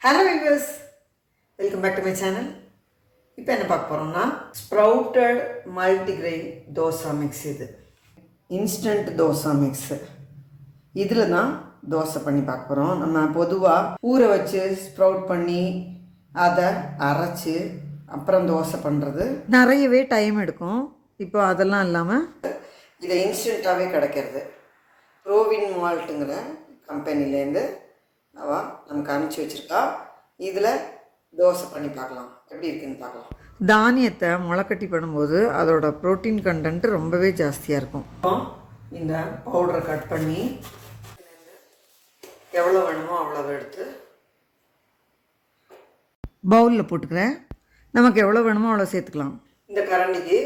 Hello viewers, welcome back to my channel. இப்போ என்ன பார்க்க போகிறோம்னா ஸ்ப்ரவுட்டட் மல்டிகிரெயின் தோசை மிக்ஸ். இது இன்ஸ்டன்ட் தோசை மிக்ஸு. இதில் தான் தோசை பண்ணி பார்க்க போகிறோம். நம்ம பொதுவாக ஊற வச்சு ஸ்ப்ரவுட் பண்ணி அதை அரைச்சி அப்புறம் தோசை பண்ணுறது நிறையவே டைம் எடுக்கும். இப்போ அதெல்லாம் இல்லாமல் இதை இன்ஸ்டண்ட்டாகவே கிடைக்கிறது. ப்ரோவின் மால்ட்டுங்கிற கம்பெனிலேருந்து அவள் நமக்கு அனுப்பிச்சி வச்சுருக்கா. இதில் தோசை பண்ணி பார்க்கலாம், எப்படி இருக்குன்னு பார்க்கலாம். தானியத்தை முளைக்கட்டி பண்ணும்போது அதோட ப்ரோட்டீன் கண்டென்ட் ரொம்பவே ஜாஸ்தியாக இருக்கும். இந்த பவுடரை கட் பண்ணி எவ்வளோ வேணுமோ அவ்வளோ எடுத்து பவுலில் போட்டுக்கிறேன். நமக்கு எவ்வளோ வேணுமோ அவ்வளோ சேர்த்துக்கலாம். இந்த கரண்டிக்கு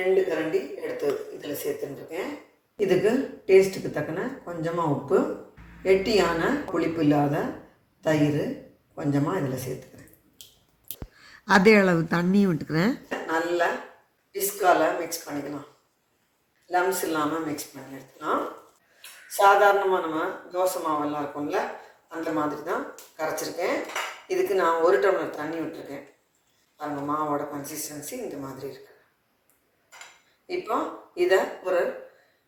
2 கரண்டி எடுத்து இதில் சேர்த்துட்டுருக்கேன். இதுக்கு டேஸ்ட்டுக்கு தக்கன கொஞ்சமாக உப்பு, எட்டியான புளிப்பு இல்லாத தயிர் கொஞ்சமாக இதில் சேர்த்துக்கிறேன். அதே அளவு தண்ணியும் விட்டுக்கிறேன். நல்லா டிஸ்கால் மிக்ஸ் பண்ணிக்கலாம். லம்ஸ் இல்லாமல் மிக்ஸ் பண்ணி எடுத்துக்கலாம். சாதாரணமாக நம்ம தோசை மாவெல்லாம் இருக்கும்ல, அந்த மாதிரி தான் கரைச்சிருக்கேன். இதுக்கு நான் 1 டம்ளர் தண்ணி விட்டுருக்கேன். அந்த மாவோட கன்சிஸ்டன்சி இந்த மாதிரி இருக்குது. இப்போ இதை ஒரு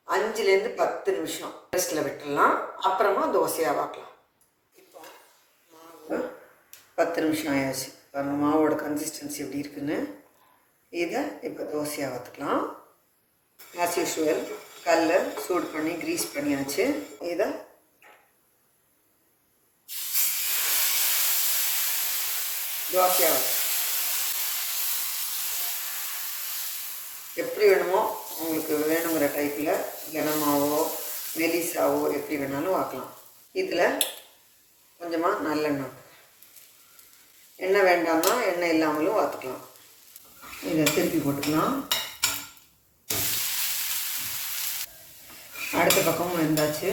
5லேருந்து 10 நிமிஷம் ரெஸ்ட்டில் விட்டுடலாம். அப்புறமா தோசையாக வாக்கலாம். இப்போ மாவு 10 நிமிஷம் ஆயாச்சு. பாருங்கள் மாவோட கன்சிஸ்டன்சி எப்படி இருக்குன்னு. இதை இப்போ தோசையாக வாத்துக்கலாம். ஆஸ் யூஷுவல் கல்லை சூடு பண்ணி க்ரீஸ் பண்ணியாச்சு. இதை தோசையாக வாத்து எப்படி வேணுமோ உங்களுக்கு வேணுங்கிற டைப்பில் கனமாவோ மெலிசாவோ எப்படி வேணாலும் வாக்கலாம். இதில் கொஞ்சமாக நல்லெண்ணெய், எண்ணெய் வேண்டாம்னா எண்ணெய் இல்லாமலும் வாத்துக்கலாம். இதை திருப்பி போட்டுக்கலாம். அடுத்த பக்கமும் வெந்தாச்சு.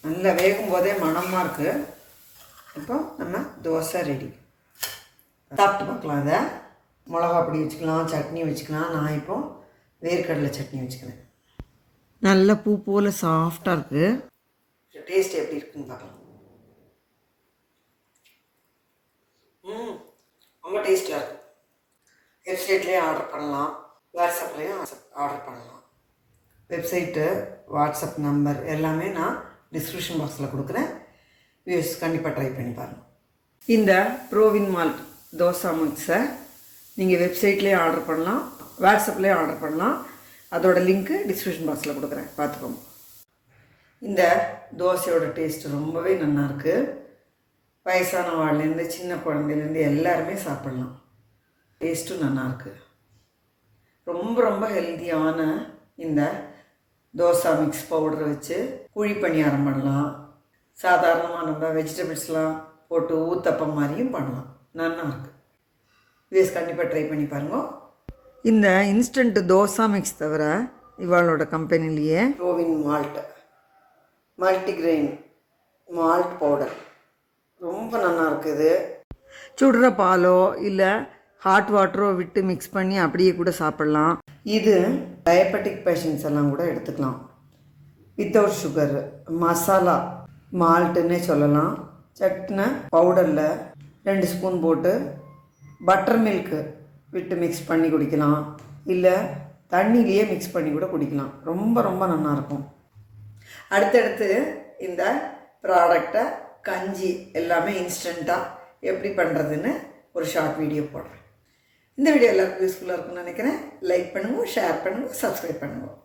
நல்லா வேகும் போதே மணமாக இருக்குது. இப்போ நம்ம தோசை ரெடி. சாப்பிட்டு பார்க்கலாம். அதை மிளகா பொடி வச்சுக்கலாம், சட்னி வச்சுக்கலாம். நான் இப்போ வேர்க்கடலை சட்னி வச்சுக்கிறேன். நல்ல பூ போல் சாஃப்டாக இருக்குது. டேஸ்ட் எப்படி இருக்குன்னு பார்க்கலாம். ரொம்ப டேஸ்ட்டாக இருக்குது. வெப்சைட்லேயும் ஆர்டர் பண்ணலாம், வாட்ஸ்அப்லேயும் ஆர்டர் பண்ணலாம். வெப்சைட்டு, வாட்ஸ்அப் நம்பர் எல்லாமே நான் டிஸ்கிரிப்ஷன் பாக்ஸில் கொடுக்குறேன். வியூஸ் கண்டிப்பாக ட்ரை பண்ணி பாருங்கள். இந்த ப்ரோவின் மால்ட் தோசை மிக்ஸை நீங்கள் வெப்சைட்லேயே ஆர்டர் பண்ணலாம், வாட்ஸ்அப்லேயே ஆர்டர் பண்ணலாம். அதோட லிங்க்கு டிஸ்கிரிப்ஷன் பாக்ஸில் கொடுக்குறேன், பார்த்துக்கோங்க. இந்த தோசையோட டேஸ்ட்டு ரொம்பவே நல்லாயிருக்கு. வயசானவாழ்லேருந்து சின்ன குழந்தைலேருந்து எல்லாருமே சாப்பிட்லாம். டேஸ்ட்டும் நல்லாயிருக்கு. ரொம்ப ரொம்ப ஹெல்த்தியான இந்த தோசை மிக்ஸ் பவுடரை வச்சு குழி பணியாரம் பண்ணலாம். சாதாரணமாக நம்ம வெஜிடபிள்ஸ்லாம் போட்டு ஊத்தப்பம் மாதிரியும் பண்ணலாம். நல்லாயிருக்கு. வேஸ் கண்டிப்பாக ட்ரை பண்ணி பாருங்க. இந்த இன்ஸ்டன்ட் தோசை மிக்ஸ் தவிர இவாளோட கம்பெனிலேயே ப்ரோவின் மால்ட் மல்டிகிரெயின் மால்ட் பவுடர் ரொம்ப நல்லா இருக்குது. சுடுற பாலோ இல்லை ஹாட் வாட்டரோ விட்டு மிக்ஸ் பண்ணி அப்படியே கூட சாப்பிட்லாம். இது டயபெட்டிக் பேஷண்ட்ஸ் எல்லாம் கூட எடுத்துக்கலாம். வித்தவுட் சுகர் மசாலா மால்ட்டுன்னே சொல்லலாம். சட்ன பவுடரில் 2 ஸ்பூன் போட்டு பட்டர் மில்க்கு விட்டு மிக்ஸ் பண்ணி குடிக்கலாம், இல்லை தண்ணியிலேயே மிக்ஸ் பண்ணி கூட குடிக்கலாம். ரொம்ப ரொம்ப நல்லாயிருக்கும். அடுத்தடுத்து இந்த ப்ராடக்டை கஞ்சி எல்லாமே இன்ஸ்டண்ட்டாக எப்படி பண்ணுறதுன்னு ஒரு ஷார்ட் வீடியோ போடுறேன். இந்த வீடியோ எல்லாருக்கும் யூஸ்ஃபுல்லாக இருக்கும்னு நினைக்கிறேன். லைக் பண்ணுங்கள், ஷேர் பண்ணுங்கள், சப்ஸ்கிரைப் பண்ணுங்கள்.